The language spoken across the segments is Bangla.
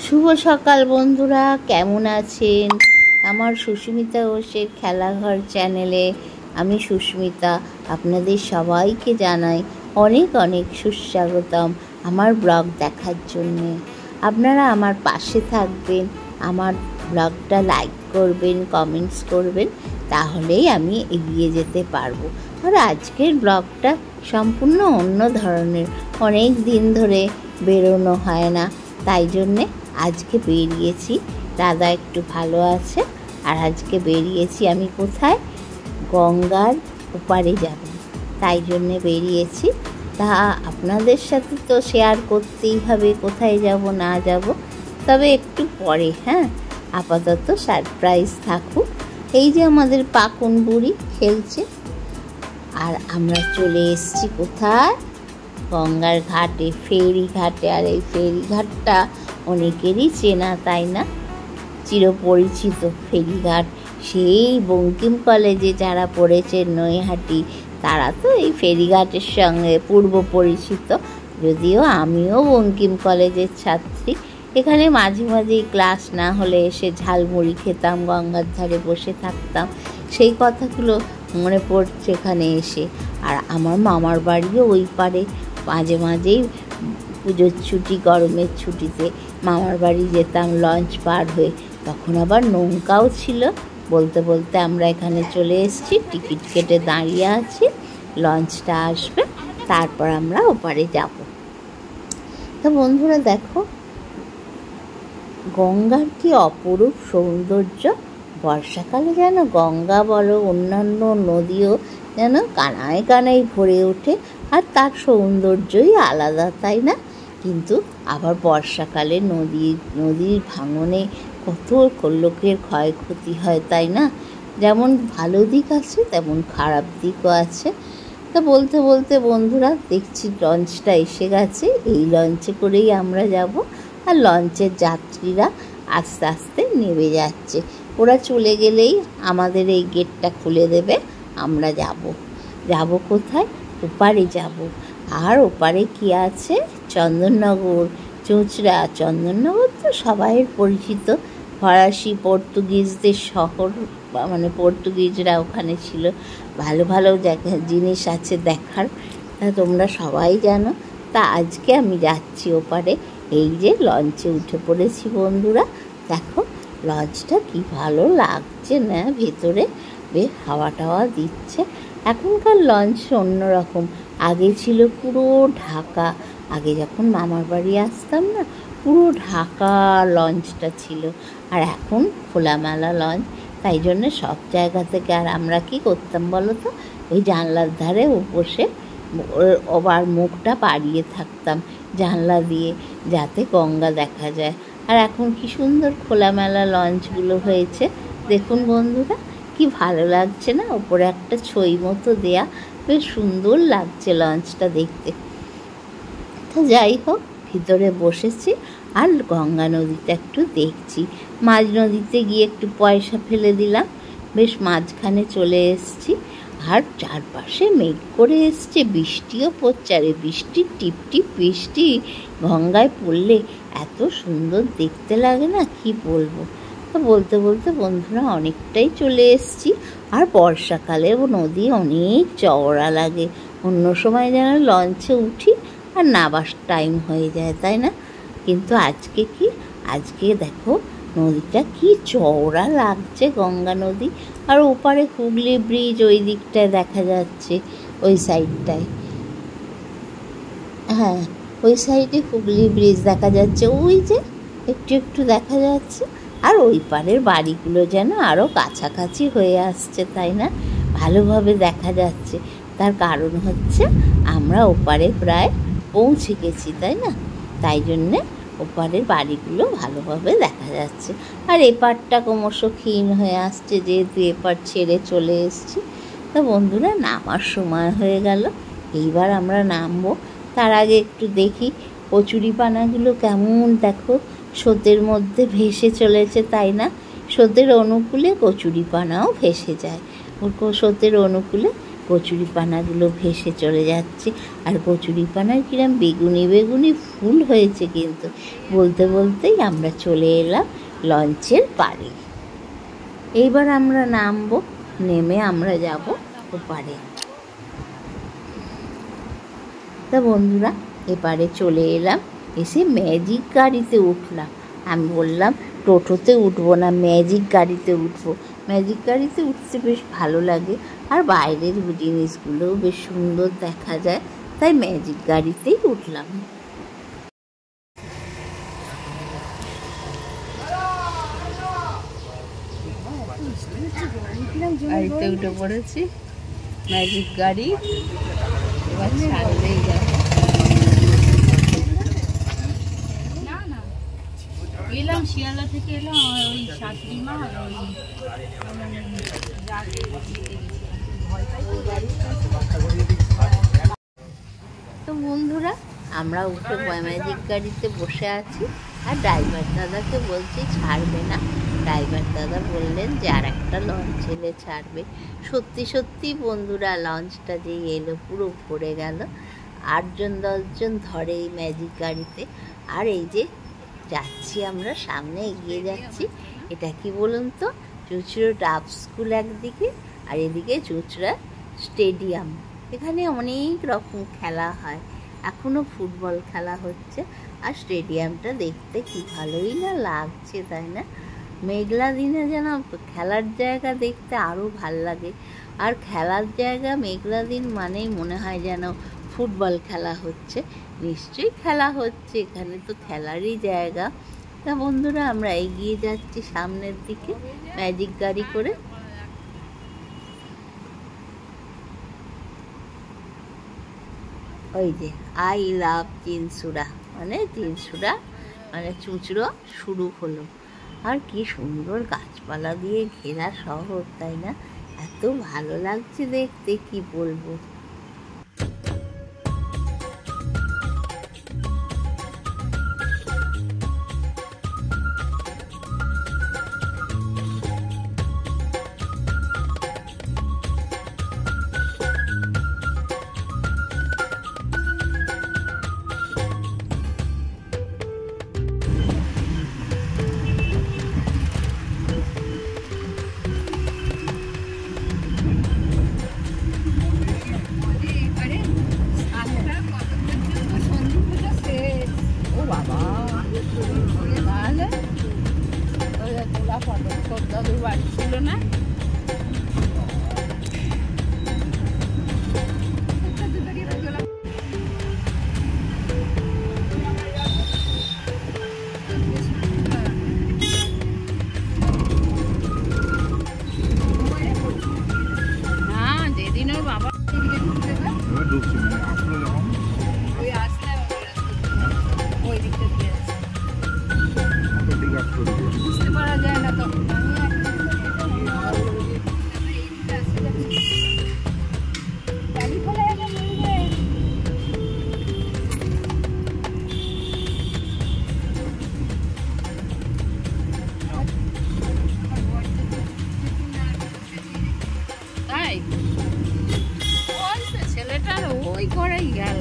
শুভ সকাল বন্ধুরা, কেমন আছেন? আমার সুস্মিতা ঘোষের খেলাঘর চ্যানেলে আমি সুস্মিতা আপনাদের সবাইকে জানাই অনেক অনেক সুস্বাগতম আমার ব্লগ দেখার জন্যে। আপনারা আমার পাশে থাকবেন, আমার ব্লগটা লাইক করবেন, কমেন্টস করবেন, তাহলেই আমি এগিয়ে যেতে পারবো। আর আজকের ব্লগটা সম্পূর্ণ অন্য ধরনের, অনেক দিন ধরে বেরোনো হয় না, তাই জন্যে আজকে বেরিয়েছি। দাদা একটু ভালো আছে, আর আজকে বেরিয়েছি আমি কোথায়? গঙ্গার ওপারে যাব, তাই জন্যে বেরিয়েছি। তা আপনাদের সাথে তো শেয়ার করতেই হবে কোথায় যাব না যাব, তবে একটু পরে, হ্যাঁ, আপাতত সারপ্রাইজ থাকুক। এই যে আমাদের পাকুন বুড়ি খেলছে, আর আমরা চলে এসেছি কোথায়? গঙ্গার ঘাটে, ফেরি ঘাটে। আর এই ফেরি ঘাটটা অনেকেরই চেনা, তাই না? চিরপরিচিত ফেরিঘাট। সেই বঙ্কিম কলেজে যারা পড়েছে নৈহাটি, তারা তো এই ফেরিঘাটের সঙ্গে পূর্ব পরিচিত। যদিও আমিও বঙ্কিম কলেজের ছাত্রী, এখানে মাঝে মাঝেই ক্লাস না হলে এসে ঝালমুড়ি খেতাম, গঙ্গার ধারে বসে থাকতাম, সেই কথাগুলো মনে পড়ছে এখানে এসে। আর আমার মামার বাড়িও ওই পারে। মাঝে মাঝেই পুজোর ছুটি, গরমের ছুটিতে মামার বাড়ি যেতাম লঞ্চ পার হয়ে, তখন আবার নৌকাও ছিল। বলতে বলতে আমরা এখানে চলে এসেছি, টিকিট কেটে দাঁড়িয়ে আছি, লঞ্চটা আসবে, তারপর আমরা ওপারে যাব। তো বন্ধুরা দেখো, গঙ্গার কি অপরূপ সৌন্দর্য। বর্ষাকালে যেন গঙ্গা বলো, অন্যান্য নদীও যেন কানায় কানায় ভরে ওঠে, আর তার সৌন্দর্যই আলাদা, তাই না? কিন্তু আবার বর্ষাকালে নদীর ভাঙনে কত লোকের ক্ষয়ক্ষতি হয়, তাই না? যেমন ভালো দিক আছে, তেমন খারাপ দিকও আছে। তা বলতে বলতে বন্ধুরা দেখছি লঞ্চটা এসে গেছে, এই লঞ্চে করেই আমরা যাব। আর লঞ্চের যাত্রীরা আস্তে আস্তে নেমে যাচ্ছে। ওরা চলে গেলেই আমাদের এই গেটটা খুলে দেবে, আমরা যাব কোথায়? ওপারে যাব। আর ওপারে কি আছে? চন্দননগর, চুঁচড়া। চন্দননগর তো সবাইয়ের পরিচিত, ফরাসি পর্তুগিজদের শহর, মানে পর্তুগিজরা ওখানে ছিল। ভালো ভালো জিনিস আছে দেখার, তা তোমরা সবাই জানো। তা আজকে আমি যাচ্ছি ওপারে। এই যে লঞ্চে উঠে পড়েছি বন্ধুরা, দেখো লঞ্চটা কি ভালো লাগছে না, ভেতরে বেশ হাওয়া টাওয়া দিচ্ছে। এখনকার লঞ্চ অন্যরকম, আগে ছিল পুরো ঢাকা। আগে যখন মামার বাড়ি আসতাম না, পুরো ঢাকা লঞ্চটা ছিল, আর এখন খোলামেলা লঞ্চ। তাই জন্যে সব জায়গা থেকে, আর আমরা কি করতাম বলো তো, ওই জানলার ধারে বসে ওবার মুখটা বাড়িয়ে থাকতাম জানলা দিয়ে, যাতে গঙ্গা দেখা যায়। আর এখন কি সুন্দর খোলামেলা লঞ্চগুলো হয়েছে, দেখুন বন্ধুরা, কি ভালো লাগছে না? ওপরে একটা ছই মতো দেয়া, বেশ সুন্দর লাগছে লঞ্চটা দেখতে। তো যাই হোক, ভিতরে বসেছি আর গঙ্গা নদীটা একটু দেখছি। মাঝ নদীতে গিয়ে একটু পয়সা ফেলে দিলাম, বেশ মাঝখানে চলে এসেছি। আর চারপাশে মেঘ করে এসছে, বৃষ্টিও পড়ছে। আর বৃষ্টির টিপ টিপ বৃষ্টি গঙ্গায় পড়লে এত সুন্দর দেখতে লাগে না, কি বলবো। তো বলতে বলতে বন্ধুরা অনেকটাই চলে এসেছি। আর বর্ষাকালে নদী অনেক চওড়া লাগে, অন্য সময় যেন লঞ্চে উঠি আর নাবার টাইম হয়ে যায়, তাই না? কিন্তু আজকে কি, আজকে দেখো নদীটা কি চওড়া লাগছে, গঙ্গা নদী। আর ওপারে হুগলি ব্রিজ ওই দিকটায় দেখা যাচ্ছে, ওই সাইডটায়, হ্যাঁ ওই সাইডে হুগলি ব্রিজ দেখা যাচ্ছে, ওই যে একটু একটু দেখা যাচ্ছে। আর ওই পারের বাড়িগুলো যেন আরও কাছাকাছি হয়ে আসছে, তাই না? ভালোভাবে দেখা যাচ্ছে। তার কারণ হচ্ছে আমরা ওপারে প্রায় পৌঁছে গেছি, তাই না? তাই জন্যে ওপারের বাড়িগুলো ভালোভাবে দেখা যাচ্ছে। আর এপারটা ক্রমশ ক্ষীণ হয়ে আসছে, যেহেতু এপার ছেড়ে চলে এসেছি। তা বন্ধুরা নামার সময় হয়ে গেল, এইবার আমরা নামবো। তার আগে একটু দেখি কচুরিপানাগুলো কেমন, দেখো স্রোতের মধ্যে ভেসে চলেছে, তাই না? স্রোতের অনুকূলে কচুরিপানাও ভেসে যায়, স্রোতের অনুকূলে কচুরিপানাগুলো ভেসে চলে যাচ্ছে। আর কচুরিপানার কিরম বেগুনি বেগুনি ফুল হয়েছে কিন্তু। বলতে বলতেই আমরা চলে এলাম লঞ্চের পাড়ে। এইবার আমরা নামবো, নেমে আমরা যাব ওপারে। তা বন্ধুরা, এপারে চলে এলাম, এসে ম্যাজিক গাড়িতে উঠলাম। আমি বললাম টোটোতে উঠবো না, ম্যাজিক গাড়িতে উঠবো। ম্যাজিক গাড়িতে উঠতে বেশ ভালো লাগে, আর বাইরের জিনিসগুলোও বেশ সুন্দর দেখা যায়, তাই ম্যাজিক গাড়িতেই উঠলাম। গাড়িতে উঠে পড়েছি, ম্যাজিক গাড়ি। এবার ছাড়লেই যাবে। এলাম শিয়ালদা থেকে, এলাম ওই শাশুড়ি মা তো বন্ধুরা, আমরা উঠে ম্যাজিক গাড়িতে বসে আছি, আর ড্রাইভার দাদাকে বলছি ছাড়বে না। ড্রাইভার দাদা বললেন যে আর একটা লঞ্চ এলে ছাড়বে। সত্যি সত্যি বন্ধুরা, লঞ্চটা যে এলো পুরো ভরে গেল। 8-10 জন ধরে এই ম্যাজিক গাড়িতে। আর এই যে যাচ্ছি আমরা, সামনে এগিয়ে যাচ্ছি। এটা কি বলুন তো, চুঁচুড়ো ডাব স্কুল একদিকে, আর এদিকে চুঁচুড়া স্টেডিয়াম। এখানে অনেক রকম খেলা হয়, এখনও ফুটবল খেলা হচ্ছে। আর স্টেডিয়ামটা দেখতে কি ভালোই না লাগছে, তাই না? মেঘলা দিনে যেন খেলার জায়গা দেখতে আরও ভাল লাগে। আর খেলার জায়গা মেঘলা দিন মানেই মনে হয় যেন ফুটবল খেলা হচ্ছে। নিশ্চয়ই খেলা হচ্ছে, এখানে তো খেলারই জায়গা। তা বন্ধুরা, আমরা এগিয়ে যাচ্ছি সামনের দিকে ম্যাজিক গাড়ি করে। ওই যে আই লাভ চিনসুরা, মানে চিনসুরা মানে চুঁচুড়ো শুরু হলো। আর কি সুন্দর গাছপালা দিয়ে ঘেরা শহর, তাই না? এত ভালো লাগছে দেখতে, কি বলবো। দাদুর বাড়ি ছিল না, যেদিন ওর বাবা ওই আসলে ওই দিকটা দিয়ে বুঝতে পারা যায় না তখন। তাই ওই ছেলেটার ওই করেই গেল।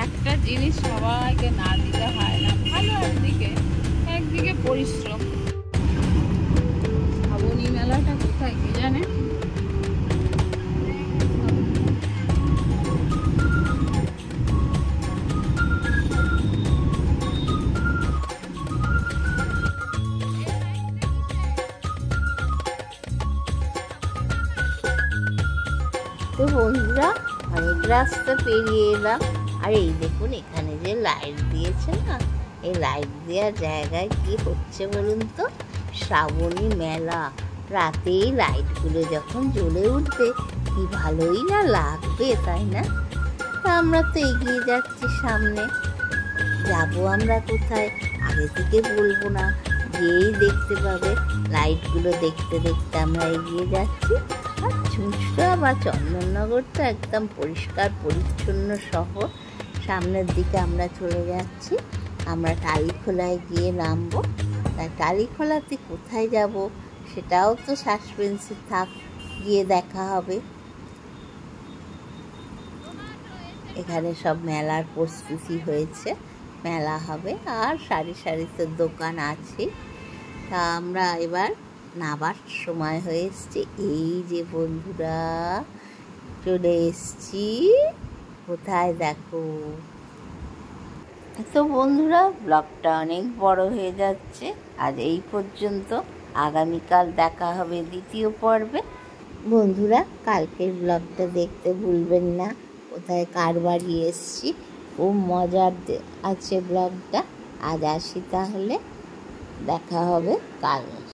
একটা জিনিস সবাইকে না দিলে হয় না, ভালো একদিকে, একদিকে পরিশ্রম। শ্রাবণী মেলাটা কোথায় কে জানে? তো বন্ধুরা, অনেক রাস্তা পেরিয়ে এলাম। আর এই দেখুন, এখানে যে লাইট দিয়েছে না, এই লাইট দেওয়ার জায়গায় কি হচ্ছে বলুন তো, শ্রাবণী মেলা। রাতেই লাইটগুলো যখন জ্বলে উঠবে, কি ভালোই না লাগবে, তাই না? তা আমরা তো এগিয়ে যাচ্ছি সামনে। যাবো আমরা কোথায় আগে থেকে বলবো না, গিয়েই দেখতে পাবে। লাইটগুলো দেখতে দেখতে আমরা এগিয়ে যাচ্ছি। আর চুঁচুড়া বা চন্দননগরটা একদম পরিষ্কার পরিচ্ছন্ন শহর। সামনের দিকে আমরা চলে যাচ্ছি। আমরা টালিখোলায় গিয়ে নামবো। তাই টালিখোলাতে কোথায় যাব সেটাও তো সাসপেন্সে থাক। গিয়ে দেখা হবে। এখানে সব মেলার প্রস্তুতি হয়েছে, মেলা হবে আর সারি সারি তো দোকান আছে। তা আমরা এবার নাবার সময় হয়ে এসছে। এই যে বন্ধুরা চলে এসছি, কোথায় দেখো। তো বন্ধুরা ব্লগটা অনেক বড় হয়ে যাচ্ছে, আজ এই পর্যন্ত। আগামীকাল দেখা হবে দ্বিতীয় পর্বে। বন্ধুরা কালকের ব্লগটা দেখতে ভুলবেন না, কোথায় কার বাড়ি এসছি, খুব মজার আছে ব্লগটা। আজ আসি তাহলে, দেখা হবে কাল।